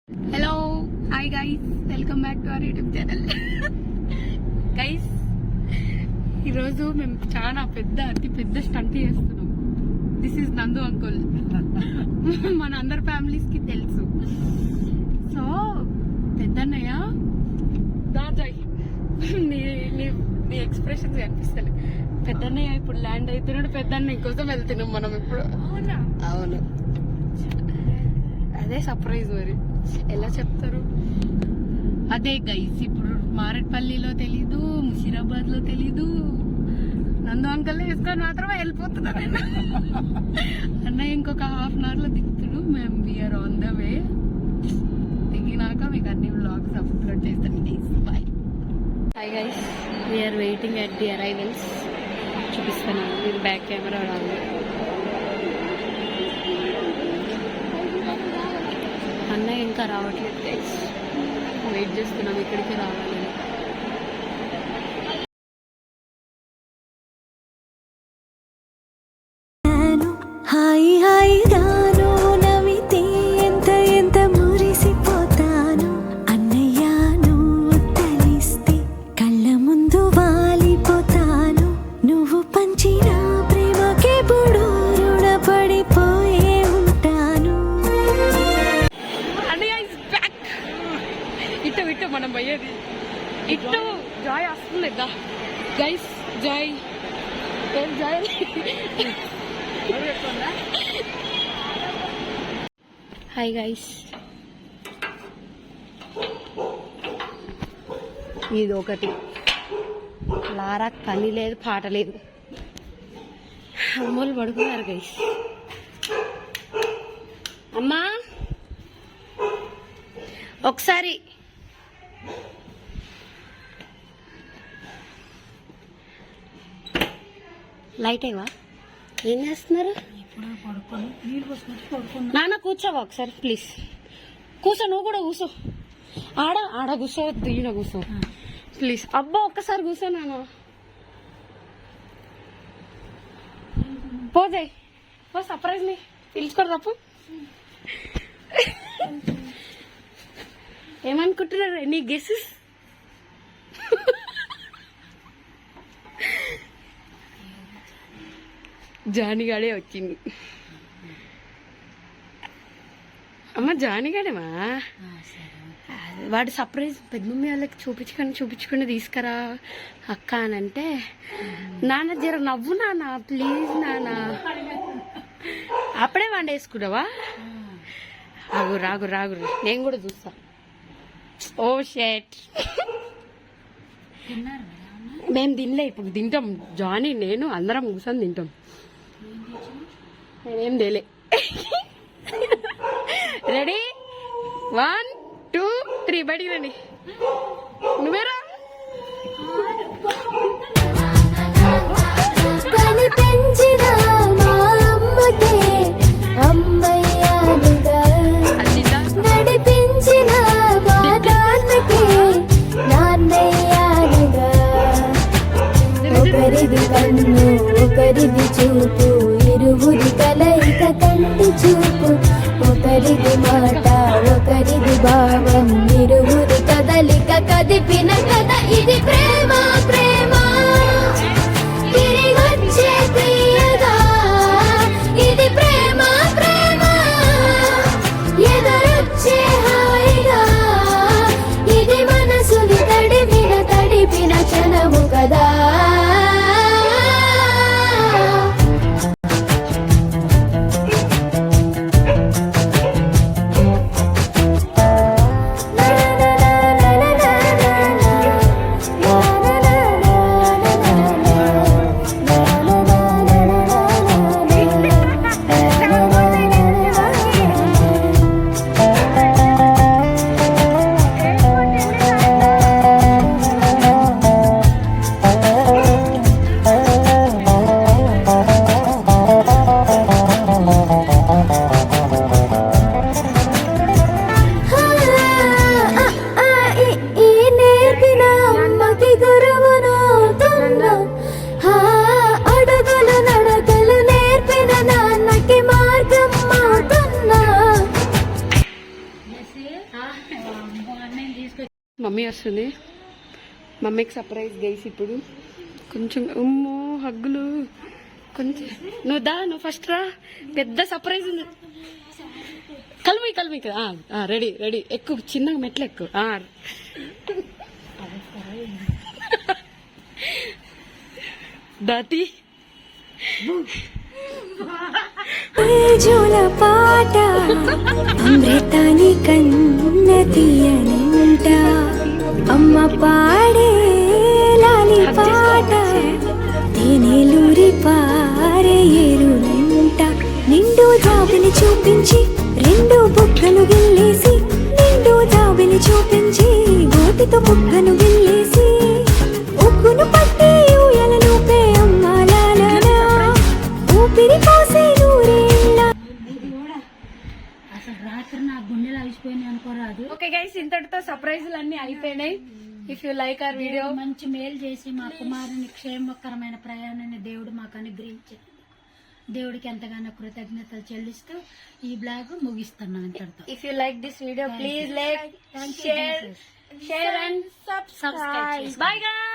Hello hi guys, welcome back to our YouTube channel. Guys, ఈరోజు మేము చాలా అతి పెద్ద స్టంట్ చేస్తున్నాం. దిస్ ఈజ్ నందు అంకుల్. మన అందరి ఫ్యామిలీస్ కి తెలుసు. సో పెద్దన్నయ్య దాజాయ్, నీ ఎక్స్ప్రెషన్స్ కనిపిస్తలే. పెద్దన్నయ్య ఇప్పుడు ల్యాండ్ అవుతున్నాడు. పెద్దన్నయ్య కోసం వెళ్తున్నాం మనం ఇప్పుడు. అవును, అదే సర్ప్రైజ్. మరి ఎలా చెప్తారు? అదే గైస్, ఇప్పుడు మారేట్పల్లిలో తెలీదు, ముషీరాబాద్ లో తెలీదు. నందు అంకల్ వేసుకొని మాత్రమే వెళ్ళిపోతున్నారు. అన్నయ్య ఇంకొక హాఫ్ అన్ అవర్ లో దిగుతుడు. మేము వీఆర్ ఆన్ ద వే. దిగినాక మీకు అన్ని వ్లాగ్స్ అప్లోడ్ చేస్తాను guys. Bye. Hi guys, we're waiting at the arrivals. చూపిస్తాను, మీరు బ్యాక్ కెమెరా రావాలి. అన్నయ్య ఇంకా రావట్లేదు గైస్, వెయిట్ చేస్తున్నాం ఇక్కడికి రావాలని. హాయ్ హాయ్ గాను నవ్వితే ఎంత ఎంత మురిసిపోతాను. అన్నయ్యను తలిస్తే కళ్ళ ముందు వాలిపోతాను. నువ్వు పంచిన ప్రేమకెప్పుడు రుణపడిపోయే ఉంటాను. ఇట్టు మనం పోయేది ఇట్టు. జాయ్ వస్తుంది guys. Joy Joy. Hi guys, ఇది ఒకటి. లారా పని లేదు, పాట లేదు. అమ్మోళ్ళు పడుకున్నారు గైస్. అమ్మా ఒకసారి లైట్ అయ్యవా? ఏం చేస్తున్నారు? నాన్న కూర్చోవా ఒకసారి ప్లీజ్. కూర్చో, నువ్వు కూడా కూర్చో. ఆడ కూర్చోవద్దు, ఈయన కూర్చో ప్లీజ్. అబ్బా ఒక్కసారి కూర్చో నాన్న. పోజాయ్ పో, సర్ప్రైజ్ ని పిలుచుకోరు తప్పు. ఏమనుకుంటున్నారు? నీ గెసెస్? జానిగాడే వచ్చింది. అమ్మ జానిగాడేమా? వాడు సర్ప్రైజ్ పెద్దమమ్మీ వాళ్ళకి చూపించుకుని తీసుకురా అక్క అని అంటే, నాన్న జర నవ్వు నాన్న ప్లీజ్ నాన్న. అప్పుడే వండేసుకున్నావా? రాగు నేను కూడా చూస్తా. ఓ షేట్, మేము తినలే, ఇప్పుడు తింటాం. జానీ నేను అందరం కూర్చొని తింటాం. నేనేం తేలే. రెడీ? 1 2 3 బయటికి రండి. నువ్వేరా? ఒకరిది కన్ను ఒకరిది చూపు, ఇరువురి కలయిక కంటి చూపు. ఒకరిది మాట ఒకరిది భావం, ఇరువురి కదలిక కదిపిన కథ. ఇది ప్రేమ ప్రేమ తిరిగొచ్చే ప్రియగా. ఇది ప్రేమ ప్రేమ ఎదురొచ్చే హాయిగా. ఇది మనసుని తడిపిన క్షణము కదా. మమ్మీ వస్తుంది. మమ్మీకి సర్ప్రైజ్ గైస్. ఇప్పుడు కొంచెం ఉమ్మో హగ్గులు కొంచెం. నువ్వు ఫస్ట్ రా, పెద్ద సర్ప్రైజ్ ఉంది. కలిమి రెడీ రెడీ. ఎక్కువ చిన్నగా మెట్లు ఎక్కువ. దాతి జోల పాట అమృతాని కన్న తీయనంట అమ్మ పాడే లాలి పాట తేనెలూరి పారే ఏరునంట నిండు జాబిని చూపించి రెండు బుగ్గలు గిల్లేసి నిండు జాబిని చూపించి గోటితో బుగ్గను గిల్లేసి ఉగ్గును పట్టి ఊయలను పే అమ్మాలాలనా ఊపిరి పోసే నూరేళ్ళ. అసలు రాత్రి నా గుండెలు అలసిపోయినాయి అనుకోరాదు. ఓకే గైస్, ఇంతటితో సర్ప్రైజులు అన్ని అయిపోయినాయి. If you like our video, మంచి మేలు చేసి మా కుమారుని క్షేమకరమైన ప్రయాణాన్ని దేవుడు మాకు అనుగ్రహించారు. దేవుడికి ఎంతగానో కృతజ్ఞతలు చెల్లిస్తూ ఈ బ్లాగ్ ముగిస్తున్నాం ఇంతటితో. if you like this video, please like, Thank you, share and subscribe. Bye guys.